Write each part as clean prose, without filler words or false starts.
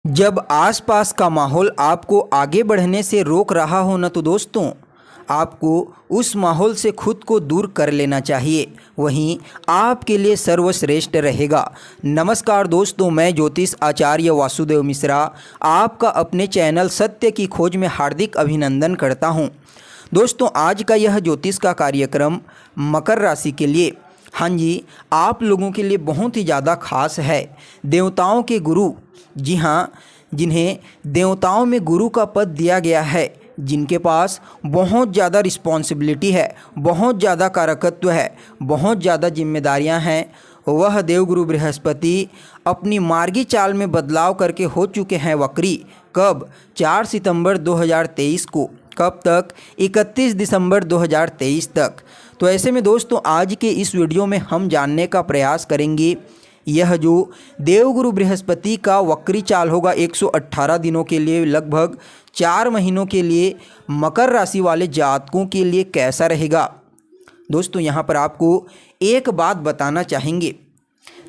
जब आसपास का माहौल आपको आगे बढ़ने से रोक रहा हो ना तो दोस्तों आपको उस माहौल से खुद को दूर कर लेना चाहिए, वहीं आपके लिए सर्वश्रेष्ठ रहेगा। नमस्कार दोस्तों, मैं ज्योतिष आचार्य वासुदेव मिश्रा आपका अपने चैनल सत्य की खोज में हार्दिक अभिनंदन करता हूं। दोस्तों, आज का यह ज्योतिष का कार्यक्रम मकर राशि के लिए, हाँ जी, आप लोगों के लिए बहुत ही ज़्यादा खास है। देवताओं के गुरु, जी हाँ, जिन्हें देवताओं में गुरु का पद दिया गया है, जिनके पास बहुत ज़्यादा रिस्पॉन्सिबिलिटी है, बहुत ज़्यादा कारकत्व है, बहुत ज़्यादा जिम्मेदारियां हैं, वह देवगुरु बृहस्पति अपनी मार्गी चाल में बदलाव करके हो चुके हैं वक्री। कब? 4 सितंबर 2023 को। कब तक? 31 दिसंबर 2023 तक। तो ऐसे में दोस्तों आज के इस वीडियो में हम जानने का प्रयास करेंगे यह जो देवगुरु बृहस्पति का वक्री चाल होगा 118 दिनों के लिए, लगभग 4 महीनों के लिए मकर राशि वाले जातकों के लिए कैसा रहेगा। दोस्तों यहाँ पर आपको एक बात बताना चाहेंगे।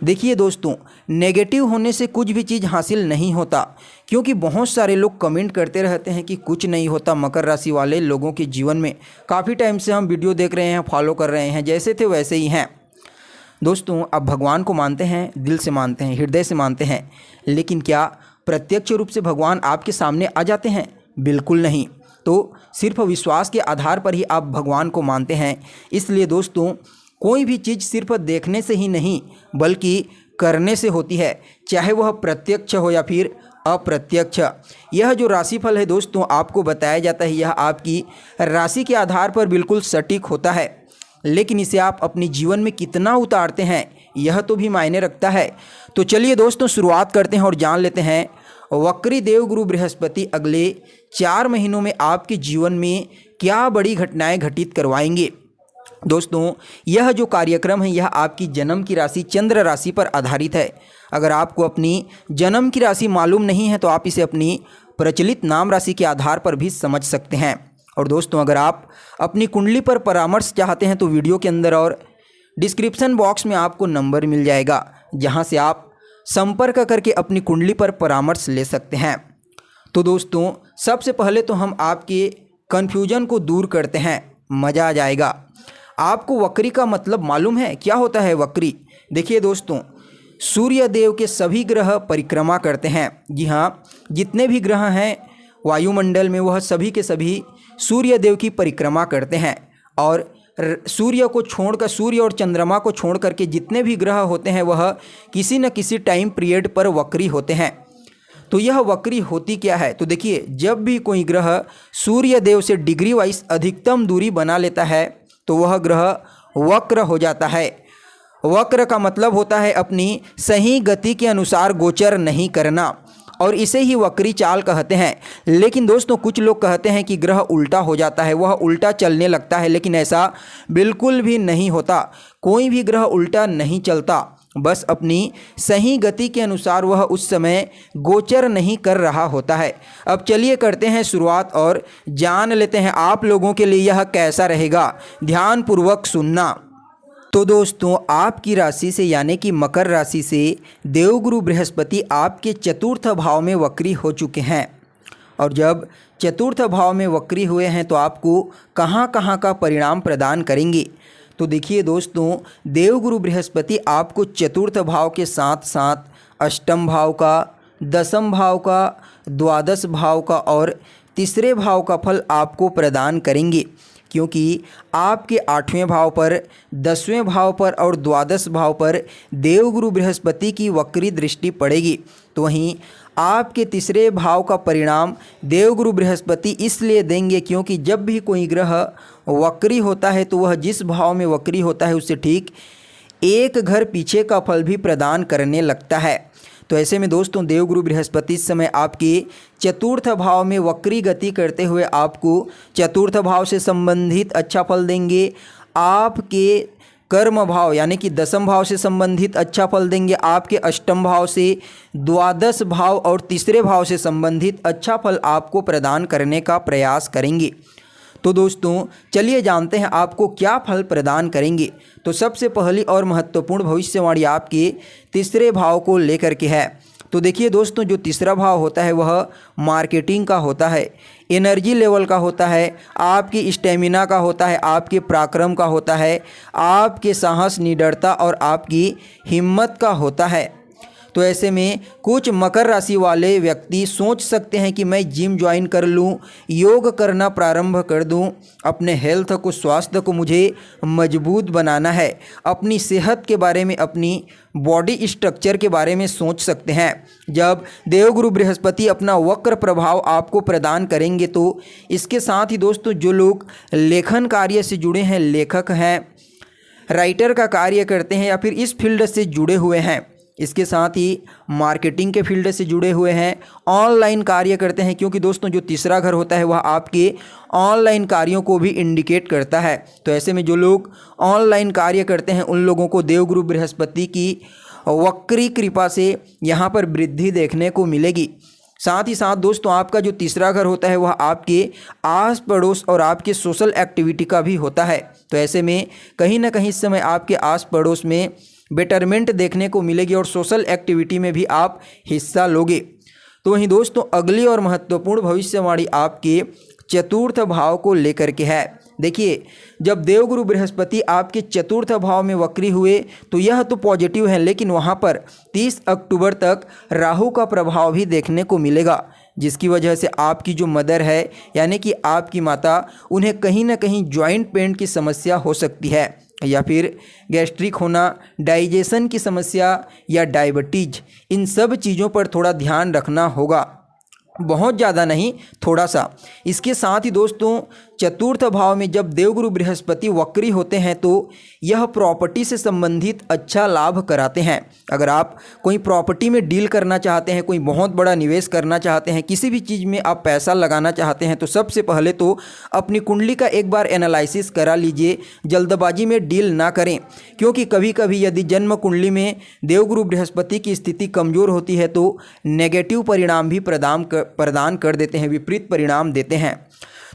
देखिए दोस्तों, नेगेटिव होने से कुछ भी चीज़ हासिल नहीं होता, क्योंकि बहुत सारे लोग कमेंट करते रहते हैं कि कुछ नहीं होता मकर राशि वाले लोगों के जीवन में। काफ़ी टाइम से हम वीडियो देख रहे हैं, फॉलो कर रहे हैं, जैसे थे वैसे ही हैं। दोस्तों, अब भगवान को मानते हैं, दिल से मानते हैं, हृदय से मानते हैं, लेकिन क्या प्रत्यक्ष रूप से भगवान आपके सामने आ जाते हैं? बिल्कुल नहीं। तो सिर्फ विश्वास के आधार पर ही आप भगवान को मानते हैं। इसलिए दोस्तों, कोई भी चीज़ सिर्फ देखने से ही नहीं बल्कि करने से होती है, चाहे वह प्रत्यक्ष हो या फिर अप्रत्यक्ष। यह जो राशिफल है दोस्तों आपको बताया जाता है, यह आपकी राशि के आधार पर बिल्कुल सटीक होता है, लेकिन इसे आप अपने जीवन में कितना उतारते हैं यह तो भी मायने रखता है। तो चलिए दोस्तों शुरुआत करते हैं और जान लेते हैं वक्री देवगुरु बृहस्पति अगले 4 महीनों में आपके जीवन में क्या बड़ी घटनाएं घटित करवाएंगे। दोस्तों, यह जो कार्यक्रम है यह आपकी जन्म की राशि चंद्र राशि पर आधारित है। अगर आपको अपनी जन्म की राशि मालूम नहीं है तो आप इसे अपनी प्रचलित नाम राशि के आधार पर भी समझ सकते हैं। और दोस्तों, अगर आप अपनी कुंडली पर परामर्श चाहते हैं तो वीडियो के अंदर और डिस्क्रिप्शन बॉक्स में आपको नंबर मिल जाएगा, जहां से आप संपर्क करके अपनी कुंडली पर परामर्श ले सकते हैं। तो दोस्तों, सबसे पहले तो हम आपके कन्फ्यूजन को दूर करते हैं, मज़ा आ जाएगा। आपको वक्री का मतलब मालूम है? क्या होता है वक्री? देखिए दोस्तों, सूर्य देव के सभी ग्रह परिक्रमा करते हैं। जी हाँ, जितने भी ग्रह हैं वायुमंडल में वह सभी के सभी सूर्य देव की परिक्रमा करते हैं, और सूर्य को छोड़कर, सूर्य और चंद्रमा को छोड़ करके जितने भी ग्रह होते हैं वह किसी न किसी टाइम पीरियड पर वक्री होते हैं। तो यह वक्री होती क्या है? तो देखिए, जब भी कोई ग्रह सूर्य देव से डिग्री वाइज अधिकतम दूरी बना लेता है तो वह ग्रह वक्र हो जाता है। वक्र का मतलब होता है अपनी सही गति के अनुसार गोचर नहीं करना, और इसे ही वक्री चाल कहते हैं। लेकिन दोस्तों, कुछ लोग कहते हैं कि ग्रह उल्टा हो जाता है, वह उल्टा चलने लगता है, लेकिन ऐसा बिल्कुल भी नहीं होता। कोई भी ग्रह उल्टा नहीं चलता, बस अपनी सही गति के अनुसार वह उस समय गोचर नहीं कर रहा होता है। अब चलिए करते हैं शुरुआत और जान लेते हैं आप लोगों के लिए यह कैसा रहेगा। ध्यानपूर्वक सुनना। तो दोस्तों, आपकी राशि से यानी कि मकर राशि से देवगुरु बृहस्पति आपके चतुर्थ भाव में वक्री हो चुके हैं, और जब चतुर्थ भाव में वक्री हुए हैं तो आपको कहाँ कहाँ का परिणाम प्रदान करेंगे। तो देखिए दोस्तों, देवगुरु बृहस्पति आपको चतुर्थ भाव के साथ साथ अष्टम भाव का, दसम भाव का, द्वादश भाव का और तीसरे भाव का फल आपको प्रदान करेंगे, क्योंकि आपके 8वें भाव पर, 10वें भाव पर और द्वादश भाव पर देवगुरु बृहस्पति की वक्री दृष्टि पड़ेगी। तो वहीं आपके तीसरे भाव का परिणाम देवगुरु बृहस्पति इसलिए देंगे क्योंकि जब भी कोई ग्रह वक्री होता है तो वह जिस भाव में वक्री होता है उससे ठीक एक घर पीछे का फल भी प्रदान करने लगता है। तो ऐसे में दोस्तों, देवगुरु बृहस्पति इस समय आपके चतुर्थ भाव में वक्री गति करते हुए आपको चतुर्थ भाव से संबंधित अच्छा फल देंगे, आपके कर्म भाव यानी कि दसम भाव से संबंधित अच्छा फल देंगे, आपके अष्टम भाव से, द्वादश भाव और तीसरे भाव से संबंधित अच्छा फल आपको प्रदान करने का प्रयास करेंगे। तो दोस्तों चलिए जानते हैं आपको क्या फल प्रदान करेंगे। तो सबसे पहली और महत्वपूर्ण भविष्यवाणी आपके तीसरे भाव को लेकर के है। तो देखिए दोस्तों, जो तीसरा भाव होता है वह मार्केटिंग का होता है, एनर्जी लेवल का होता है, आपकी स्टेमिना का होता है, आपके पराक्रम का होता है, आपके साहस, निडरता और आपकी हिम्मत का होता है। तो ऐसे में कुछ मकर राशि वाले व्यक्ति सोच सकते हैं कि मैं जिम ज्वाइन कर लूं, योग करना प्रारंभ कर दूं, अपने हेल्थ को, स्वास्थ्य को मुझे मजबूत बनाना है, अपनी सेहत के बारे में, अपनी बॉडी स्ट्रक्चर के बारे में सोच सकते हैं। जब देवगुरु बृहस्पति अपना वक्र प्रभाव आपको प्रदान करेंगे तो इसके साथ ही दोस्तों, जो लोग लेखन कार्य से जुड़े हैं, लेखक हैं, राइटर का कार्य करते हैं या फिर इस फील्ड से जुड़े हुए हैं, इसके साथ ही मार्केटिंग के फील्ड से जुड़े हुए हैं, ऑनलाइन कार्य करते हैं, क्योंकि दोस्तों जो तीसरा घर होता है वह आपके ऑनलाइन कार्यों को भी इंडिकेट करता है। तो ऐसे में जो लोग ऑनलाइन कार्य करते हैं उन लोगों को देवगुरु बृहस्पति की वक्री कृपा से यहाँ पर वृद्धि देखने को मिलेगी। साथ ही साथ दोस्तों, आपका जो तीसरा घर होता है वह आपके आस पड़ोस और आपके सोशल एक्टिविटी का भी होता है। तो ऐसे में कहीं ना कहीं इस समय आपके आस पड़ोस में बेटरमेंट देखने को मिलेगी और सोशल एक्टिविटी में भी आप हिस्सा लोगे। तो वहीं दोस्तों, अगली और महत्वपूर्ण भविष्यवाणी आपके चतुर्थ भाव को लेकर के है। देखिए, जब देवगुरु बृहस्पति आपके चतुर्थ भाव में वक्री हुए तो यह तो पॉजिटिव है, लेकिन वहाँ पर 30 अक्टूबर तक राहु का प्रभाव भी देखने को मिलेगा, जिसकी वजह से आपकी जो मदर है यानी कि आपकी माता, उन्हें कहीं ना कहीं जॉइंट पेन की समस्या हो सकती है या फिर गैस्ट्रिक होना, डाइजेशन की समस्या या डायबिटीज, इन सब चीज़ों पर थोड़ा ध्यान रखना होगा, बहुत ज़्यादा नहीं, थोड़ा सा। इसके साथ ही दोस्तों, चतुर्थ भाव में जब देवगुरु बृहस्पति वक्री होते हैं तो यह प्रॉपर्टी से संबंधित अच्छा लाभ कराते हैं। अगर आप कोई प्रॉपर्टी में डील करना चाहते हैं, कोई बहुत बड़ा निवेश करना चाहते हैं, किसी भी चीज़ में आप पैसा लगाना चाहते हैं, तो सबसे पहले तो अपनी कुंडली का एक बार एनालिसिस करा लीजिए, जल्दबाजी में डील ना करें, क्योंकि कभी कभी यदि जन्म कुंडली में देवगुरु बृहस्पति की स्थिति कमज़ोर होती है तो नेगेटिव परिणाम भी प्रदान कर देते हैं, विपरीत परिणाम देते हैं।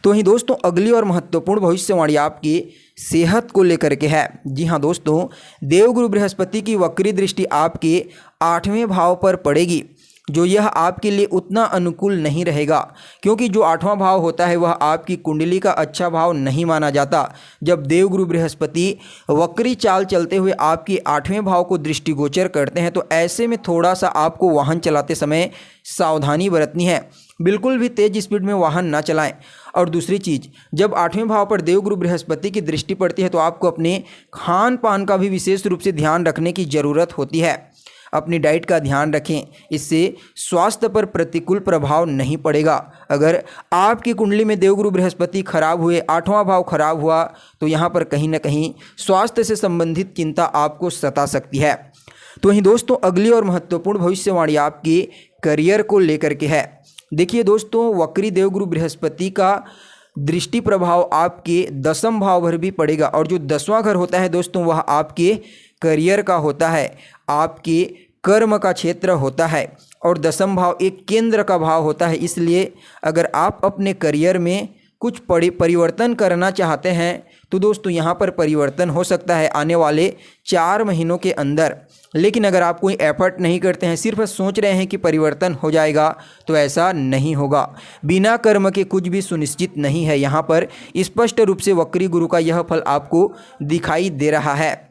तो वहीं दोस्तों, अगली और महत्वपूर्ण भविष्यवाणी आपकी सेहत को लेकर के है। जी हाँ दोस्तों, देवगुरु बृहस्पति की वक्री दृष्टि आपके 8वें भाव पर पड़ेगी, जो यह आपके लिए उतना अनुकूल नहीं रहेगा, क्योंकि जो 8वां भाव होता है वह आपकी कुंडली का अच्छा भाव नहीं माना जाता। जब देवगुरु बृहस्पति वक्री चाल चलते हुए आपके 8वें भाव को दृष्टिगोचर करते हैं तो ऐसे में थोड़ा सा आपको वाहन चलाते समय सावधानी बरतनी है, बिल्कुल भी तेज़ स्पीड में वाहन ना चलाएं। और दूसरी चीज़, जब 8वें भाव पर देवगुरु बृहस्पति की दृष्टि पड़ती है तो आपको अपने खान पान का भी विशेष रूप से ध्यान रखने की ज़रूरत होती है। अपनी डाइट का ध्यान रखें, इससे स्वास्थ्य पर प्रतिकूल प्रभाव नहीं पड़ेगा। अगर आपकी कुंडली में देवगुरु बृहस्पति खराब हुए, 8वां भाव खराब हुआ, तो यहाँ पर कहीं ना कहीं स्वास्थ्य से संबंधित चिंता आपको सता सकती है। तो वहीं दोस्तों, अगली और महत्वपूर्ण भविष्यवाणी आपकी करियर को लेकर के है। देखिए दोस्तों, वक्री देवगुरु बृहस्पति का दृष्टि प्रभाव आपके 10वें भाव पर भी पड़ेगा, और जो 10वां घर होता है दोस्तों वह आपके करियर का होता है, आपके कर्म का क्षेत्र होता है, और 10वां भाव एक केंद्र का भाव होता है। इसलिए अगर आप अपने करियर में कुछ परिवर्तन करना चाहते हैं तो दोस्तों यहाँ पर परिवर्तन हो सकता है आने वाले 4 महीनों के अंदर। लेकिन अगर आप कोई एफर्ट नहीं करते हैं, सिर्फ सोच रहे हैं कि परिवर्तन हो जाएगा, तो ऐसा नहीं होगा। बिना कर्म के कुछ भी सुनिश्चित नहीं है। यहाँ पर स्पष्ट रूप से वक्री गुरु का यह फल आपको दिखाई दे रहा है।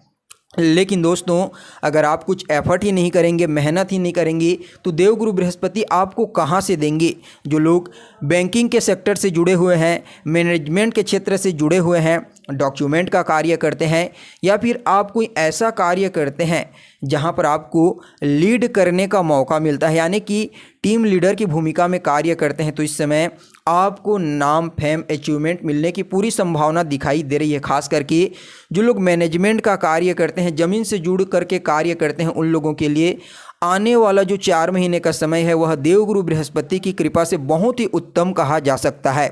लेकिन दोस्तों, अगर आप कुछ एफर्ट ही नहीं करेंगे, मेहनत ही नहीं करेंगे, तो देवगुरु बृहस्पति आपको कहाँ से देंगे। जो लोग बैंकिंग के सेक्टर से जुड़े हुए हैं, मैनेजमेंट के क्षेत्र से जुड़े हुए हैं, डॉक्यूमेंट का कार्य करते हैं, या फिर आप कोई ऐसा कार्य करते हैं जहां पर आपको लीड करने का मौका मिलता है, यानी कि टीम लीडर की भूमिका में कार्य करते हैं, तो इस समय आपको नाम, फेम, अचीवमेंट मिलने की पूरी संभावना दिखाई दे रही है। खास करके जो लोग मैनेजमेंट का कार्य करते हैं, ज़मीन से जुड़ करके कार्य करते हैं, उन लोगों के लिए आने वाला जो 4 महीने का समय है वह देवगुरु बृहस्पति की कृपा से बहुत ही उत्तम कहा जा सकता है।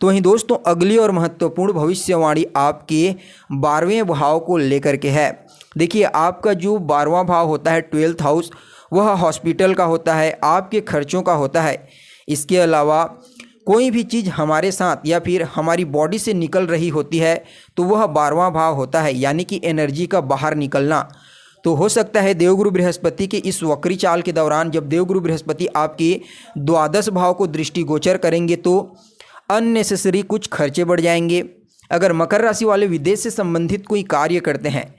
तो वहीं दोस्तों, अगली और महत्वपूर्ण भविष्यवाणी आपके 12वें भाव को लेकर के है। देखिए, आपका जो 12वां भाव होता है 12th हाउस, वह हॉस्पिटल का होता है, आपके खर्चों का होता है। इसके अलावा कोई भी चीज़ हमारे साथ या फिर हमारी बॉडी से निकल रही होती है तो वह 12वां भाव होता है, यानी कि एनर्जी का बाहर निकलना। तो हो सकता है देवगुरु बृहस्पति के इस वक्री चाल के दौरान जब देवगुरु बृहस्पति आपके द्वादश भाव को दृष्टिगोचर करेंगे तो अननेसेसरी कुछ खर्चे बढ़ जाएंगे। अगर मकर राशि वाले विदेश से संबंधित कोई कार्य करते हैं,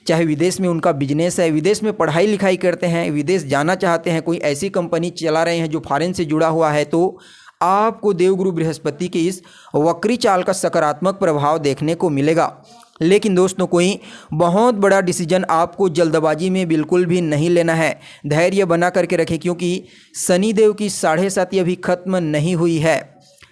चाहे विदेश में उनका बिजनेस है, विदेश में पढ़ाई लिखाई करते हैं, विदेश जाना चाहते हैं, कोई ऐसी कंपनी चला रहे हैं जो फॉरेन से जुड़ा हुआ है, तो आपको देवगुरु बृहस्पति के इस वक्री चाल का सकारात्मक प्रभाव देखने को मिलेगा। लेकिन दोस्तों कोई बहुत बड़ा डिसीजन आपको जल्दबाजी में बिल्कुल भी नहीं लेना है। धैर्य बना करके रखें, क्योंकि शनिदेव की 7.5 अभी खत्म नहीं हुई है।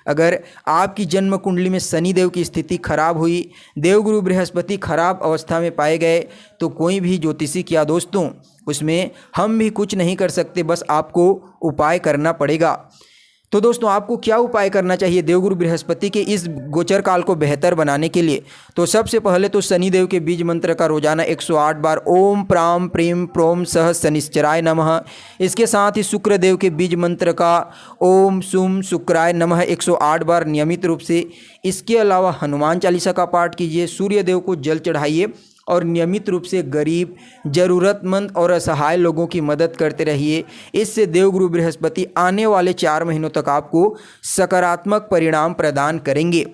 अगर आपकी जन्म कुंडली में शनिदेव की स्थिति खराब हुई, देवगुरु बृहस्पति खराब अवस्था में पाए गए, तो कोई भी ज्योतिषी क्या दोस्तों, उसमें हम भी कुछ नहीं कर सकते, बस आपको उपाय करना पड़ेगा। तो दोस्तों आपको क्या उपाय करना चाहिए देवगुरु बृहस्पति के इस गोचर काल को बेहतर बनाने के लिए? तो सबसे पहले तो शनिदेव के बीज मंत्र का रोजाना 108 बार ओम प्राम प्रीम प्रोम सह शनिश्चराय नमः, इसके साथ ही शुक्रदेव के बीज मंत्र का ओम सुम शुक्राय नमः 108 बार नियमित रूप से। इसके अलावा हनुमान चालीसा का पाठ कीजिए, सूर्य देव को जल चढ़ाइए और नियमित रूप से गरीब, ज़रूरतमंद और असहाय लोगों की मदद करते रहिए। इससे देवगुरु बृहस्पति आने वाले 4 महीनों तक आपको सकारात्मक परिणाम प्रदान करेंगे।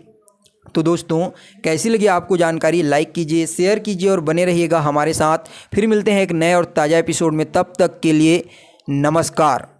तो दोस्तों कैसी लगी आपको जानकारी? लाइक कीजिए, शेयर कीजिए और बने रहिएगा हमारे साथ। फिर मिलते हैं एक नए और ताज़ा एपिसोड में, तब तक के लिए नमस्कार।